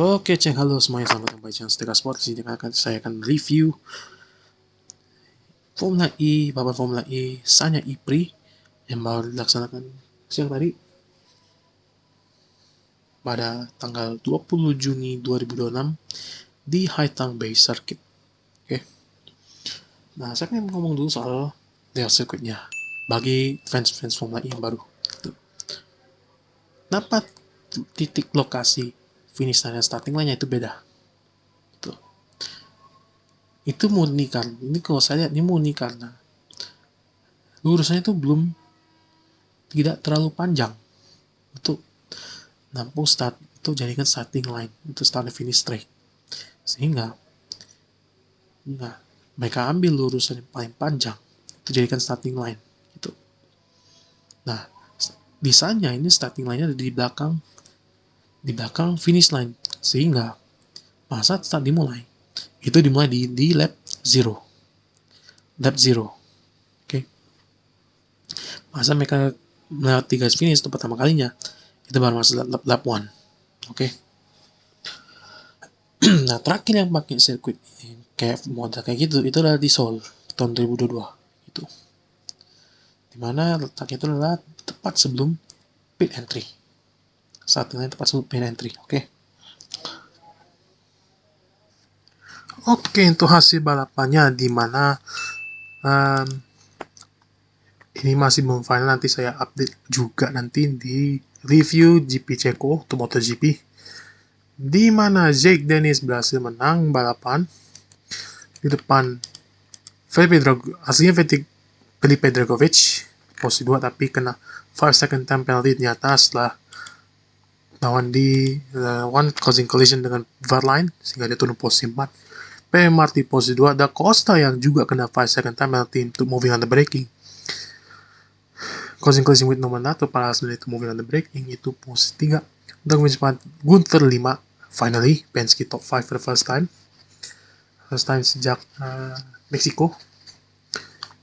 Oke, cek, halo semuanya, selamat datang di channel Setika Sport. Di sini saya akan review Formula E, papan Formula E Sanya Ipri yang baru dilaksanakan siang tadi pada tanggal 20 Juni 2026 di Haitang Bay Circuit. Oke. Nah, saya akan ngomong dulu soal layout circuitnya bagi fans-fans Formula E yang baru. Kenapa titik lokasi finish line dan starting line-nya itu beda? Itu murni kan, ini kalau saya lihat ini murni karena lurusannya itu tidak terlalu panjang untuk nampung start itu jadikan starting line untuk start and finish straight, sehingga mereka ambil lurusan yang paling panjang itu jadikan starting line gitu. Nah, bisanya ini starting line-nya ada di belakang finish line, sehingga pas saat start dimulai itu dimulai di lap 0. Oke. Masa mereka melewati garis finish untuk pertama kalinya itu baru masuk lap 1. Oke. Nah, terakhir yang pakai sirkuit kayak model kayak gitu itu adalah di Seoul tahun 2022 itu, dimana letaknya itu adalah tepat sebelum pit entry, saat ini tepat sebelum pit entry. Oke, untuk hasil balapannya dimana ini masih belum final, nanti saya update juga nanti di review GP Ceko untuk MotoGP, di mana Jake Dennis berhasil menang balapan di depan Felipe Dragovic posisi 2, tapi kena 5 second time penalty ternyata setelah lawan di one causing collision dengan Verline sehingga dia turun posisi 4. P. Marti posisi 2, Da Costa yang juga kena 5 second time penalty untuk moving on the braking, causing collision with no one para itu moving on the braking itu posisi 3. Gunther 5, finally Penske top 5 for the first time sejak Meksiko.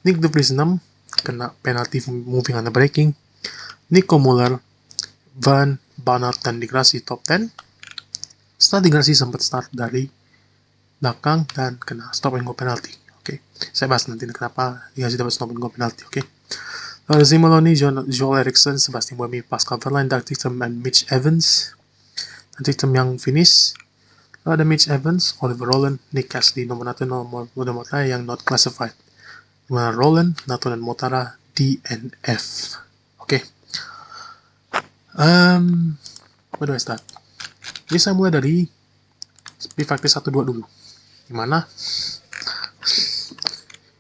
Nick De Vries 6, kena penalty moving on the braking. Nico Muller, Van Banart, dan Di Grassi top 10. Setelah Di Grassi sempat start dari belakang dan kena stop and go penalty. Oke. Saya bahas nanti kenapa Di Grassi dapat stop and go penalty. Oke. Lalu Zimoloni, Joel Eriksson, Sebastian Buemi, Pascal Wehrlein, Doug Ticktum, dan Mitch Evans. Dan Ticktum yang finish. Lalu ada Mitch Evans, Oliver Rowland, Nick Cassidy, nomor 1, nomor yang not classified. Dimana Rowland, Nato, dan Motara DNF. Oke. Where do I start? Jadi saya mulai dari speed factor 1-2 dulu. Dimana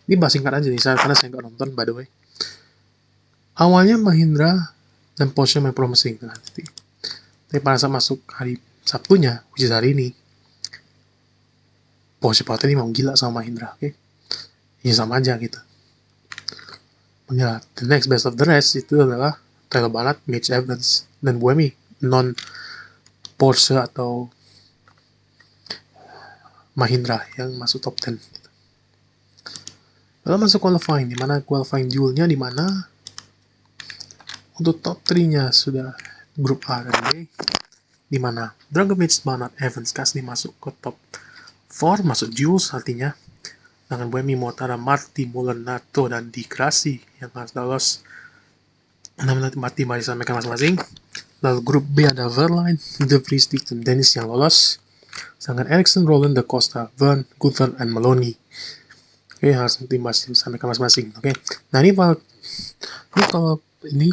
ini bahas singkat aja nih, karena saya nggak nonton by the way. Awalnya Mahindra dan Porsche main promising, tapi pada saat masuk hari Sabtunya, which is hari ini, Porsche Power ini mau gila sama Mahindra. Oke. Ya sama aja gitu. Ya, the next best of the rest itu adalah Tyler Barnett, Mitch Evans, dan Buemi, non Porsche atau Mahindra yang masuk top 10. Lalu masuk qualifying, dimana qualifying duelnya dimana untuk top 3-nya sudah grup A dan B, dimana Dragovic, Barnett, Evans, Cassidy masuk ke top 4, masuk duels artinya, dengan Buemi, Motara, Marti, Muller, Nato, dan Di Grassi yang harus lolos 6 mati barisan mereka masing-masing. Lalu grup B ada Verline, De Vries, Ticktum, Dennis yang lolos, sedangkan Eriksson, Rowland, Da Costa, Vern, Gunther, dan Maloney. Oke, harus tim sampai ke masing-masing. Oke. Nah, ini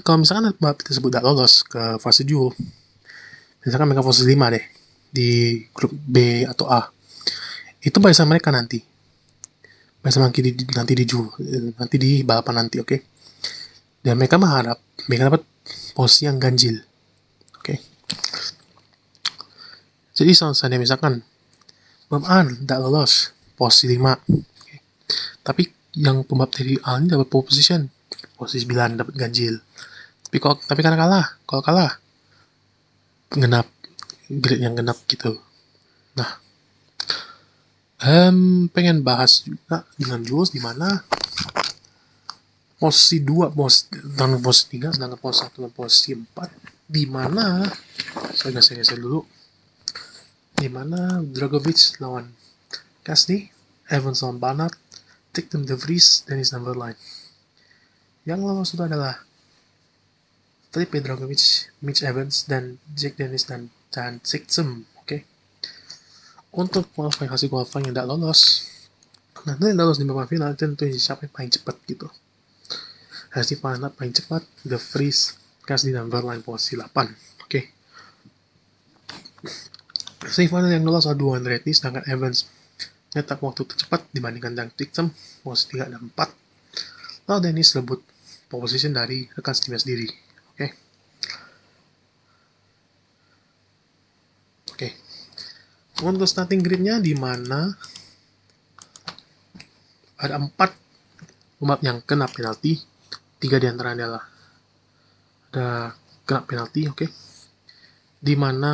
kalau misalkan tersebut tidak lolos ke fase duel, misalkan mereka fase 5 deh di grup B atau A, itu barisan mereka nanti di balapan nanti. Oke. Dan mereka berharap mereka dapat posisi yang ganjil. Oke. Jadi misalnya misalkan pembalap A tidak lolos posisi 5, tapi yang pembalap dari A ini dapat pole position, posisi 9 dapat ganjil. Tapi karena kalau kalah genap, grade yang genap gitu. Nah, pengen bahas juga dengan Jules di mana posisi 2 dan posisi 3, sedangkan posisi 1 dan posisi 4 di mana saya geser dulu. di mana Dragovic lawan Cassidy, Evans lawan Barnard, Tictum De Vries, Dennis Verline. Yang lolos itu adalah Felipe Dragovic, Mitch Evans, dan Jack Dennis dan Tictum. Oke. Untuk kualifikasi qualifying yang tidak lolos, nah itu yang lolos di babak final tentu siapa yang paling cepat gitu. Hasil paling cepat, De Vries, Cassidy, dan Verline posisi 8. Oke. Semifinal yang lolos adalah 2 Andretti, sedangkan Evans nyetak waktu tercepat dibandingkan Dan Tictum, posisi 3 dan 4. Lalu Dennis rebut pole position dari rekan setimnya sendiri. Oke. Oke. Untuk starting gridnya di mana ada 4 pembalap yang kena penalti, 3 diantaranya adalah ada kena penalti, oke. Di mana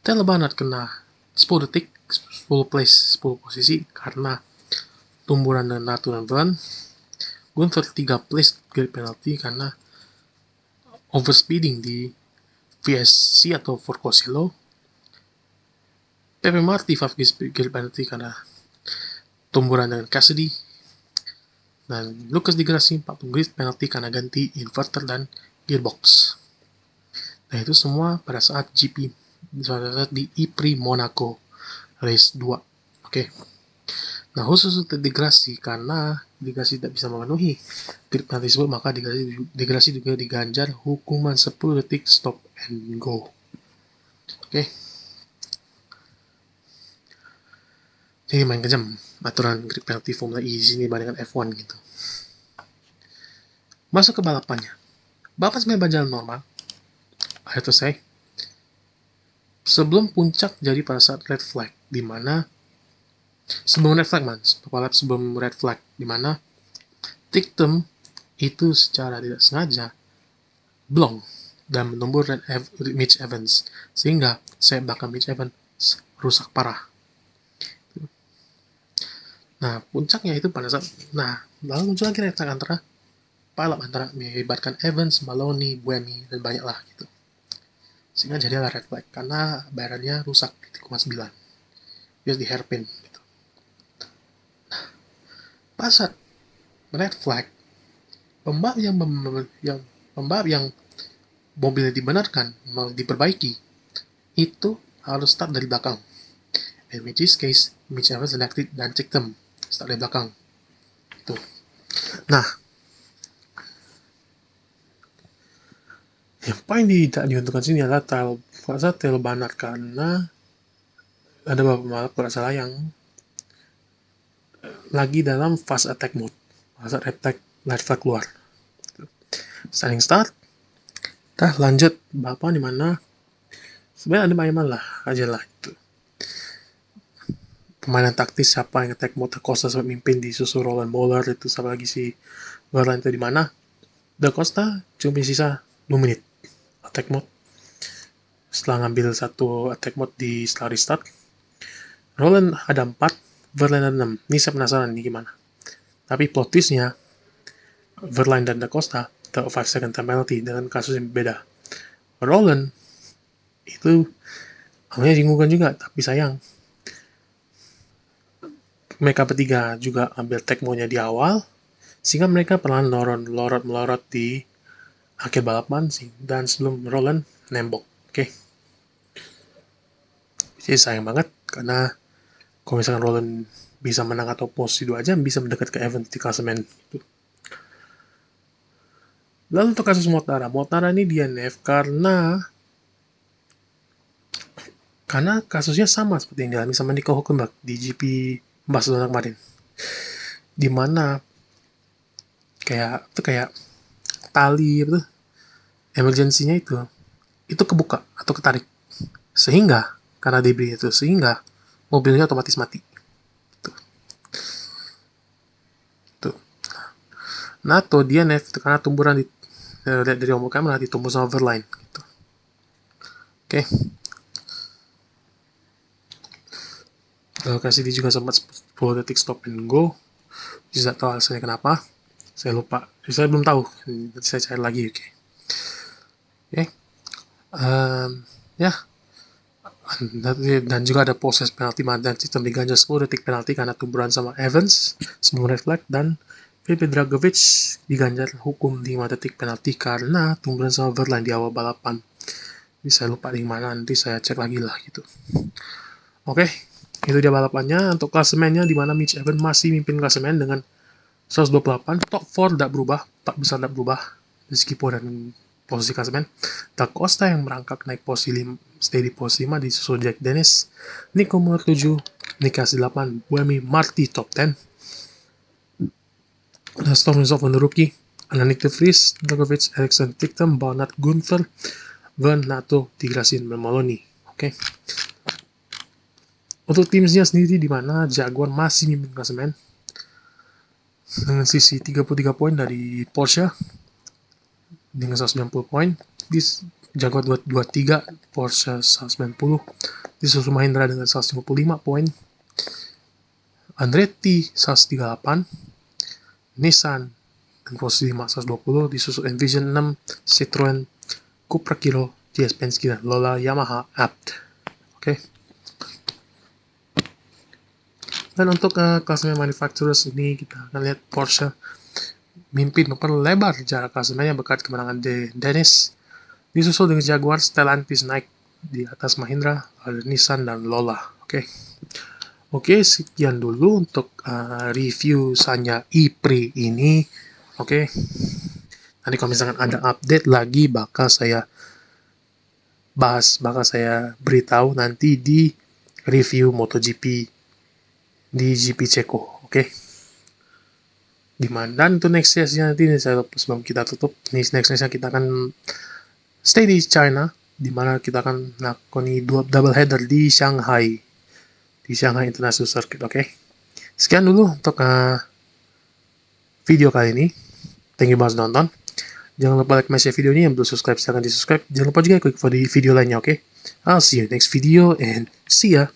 Taylor Barnard kena 10 detik, 10 place, 10 posisi karena tumburan dan Natu dan Van. Gunther 3 place grid penalti karena overspeeding di VSC atau Forcosiello. Pepe Marti 5 grid penalti karena tumburan dengan Cassidy. Dan Lucas Di Grassi 4 grid penalti karena ganti inverter dan gearbox. Nah itu semua pada saat GP di Ypres Monaco race 2. Oke. Nah khusus untuk Di Grassi karena Di Grassi tidak bisa memenuhi grid penalti tersebut, maka Di Grassi juga diganjar hukuman 10 detik stop and go. Oke. Jadi main kejam aturan grid penalti Formula E di sini dibandingkan F1 gitu. Masuk ke balapannya. Balapan sebenarnya berjalan normal. I have to say. Sebelum puncak jadi pada saat red flag, di mana sebelum red flag, di mana Tictum itu secara tidak sengaja blong dan menembur Mitch Evans, sehingga sayap belakang Mitch Evans rusak parah. Nah, puncaknya itu pada saat, lalu muncul lagi red flag antara melibatkan Evans, Maloney, Buemi, dan banyak lah gitu. Sehingga jadilah red flag karena bayarannya rusak di 0,9 biar di hairpin gitu. Pas saat red flag, pembalap yang mobilnya dibenarkan mau diperbaiki itu harus start dari belakang. In which case Mitch Evans dan Tictum start dari belakang. Tuh. Nah, yang paling tidak diuntungkan sini adalah Taylor Barnard karena ada beberapa pembalap kalau salah yang lagi dalam fast attack mode, fast attack red flag keluar. Standing start, kita lanjut balapan di mana sebenarnya ada main lah aja lah itu. Permainan taktis siapa yang attack mode Costa sampai mimpin di susu Roland Moller itu sama lagi si Verline itu di mana Da Costa cuma sisa 2 menit attack mode setelah ngambil satu attack mode di setelah restart. Roland ada 4, Verline ada 6. Ini saya penasaran nih gimana. Tapi plot twistnya Verline dan Da Costa dapat 5 second time penalty dengan kasus yang beda. Roland itu awalnya diunggulkan juga, tapi sayang mereka bertiga juga ambil tag mode-nya di awal, sehingga mereka perlahan melorot di akhir balapan dan sebelum Roland nembok. Oke. Jadi sayang banget karena kalau misalkan Roland bisa menang atau posisi 2 jam bisa mendekat ke Evans di klasemen gitu. Lalu untuk kasus Mortara ini DNF karena kasusnya sama seperti yang dialami sama Nico Hülkenberg di GP Barcelona kemarin, dimana kayak tali emergensinya itu kebuka atau ketarik, sehingga karena debris itu sehingga mobilnya otomatis mati. Nato DNF karena tumburan dari ombak kamera ditumbuh sama Verline gitu. Oke. Kasih dia juga sempat 10 detik stop and go. Tidak tahu alasannya kenapa. Saya lupa. Saya belum tahu. Nanti saya cari lagi. Oke. Ya, dan juga ada proses penalti dan sistem diganjal 10 detik penalti karena tumburan sama Evans sebelum red flag, dan Pepe Dragovic diganjar hukum 5 detik penalti karena tumburan sama Verlaine di awal balapan. Jadi saya lupa di mana, nanti saya cek lagi lah gitu. Oke, itu dia balapannya. Untuk klasemennya, di mana Mitch Evans masih mimpin klasemen dengan 128, top 4 tidak berubah, 4 besar tidak berubah, meskipun dan posisi klasemen. Da Costa yang merangkak naik posisi 5, stay di posisi 5, disusul Jack Dennis, Nico nomor 7, Nikasi 8, Buemi Marti top 10, Storm Resolve on the rookie, Ananik de Vries, Dragovic, Eriksson, Ticktum, Barnard, Gunther, Van Nato, Tigrasin, Memoloni. Oke. Untuk timnya sendiri, di mana Jaguar masih mimpin klasemen dengan sisi 33 poin dari Porsche dengan 190 poin. Di Jaguar 223, Porsche 190, disusul Mahindra dengan 155 poin, Andretti 138, Nissan dengan posisi 5 120, disusul Envision 6, Citroen, Cupra Kiro, GS Penske, dan Lola Yamaha Apt. Oke. Dan untuk klasemen manufacturers ini, kita akan lihat Porsche mimpin memperlebar jarak klasemennya berkat kemenangan Dennis, disusul dengan Jaguar, Stellantis naik di atas Mahindra, ada Nissan dan Lola. Oke, sekian dulu untuk review Sanya e-Pri ini. Oke, nanti kalau misalkan ada update lagi bakal saya bahas, bakal saya beritahu nanti di review MotoGP di GP Ceko. Oke. Dan untuk next session nanti sebelum kita tutup, next kita akan stay di China, di mana kita akan lakoni double header di Shanghai International Circuit. Oke. Sekian dulu untuk video kali ini. Thank you banget nonton. Jangan lupa like, share video ini. Yang belum subscribe silahkan di subscribe. Jangan lupa juga klik video lainnya. Oke. I'll see you next video and see ya.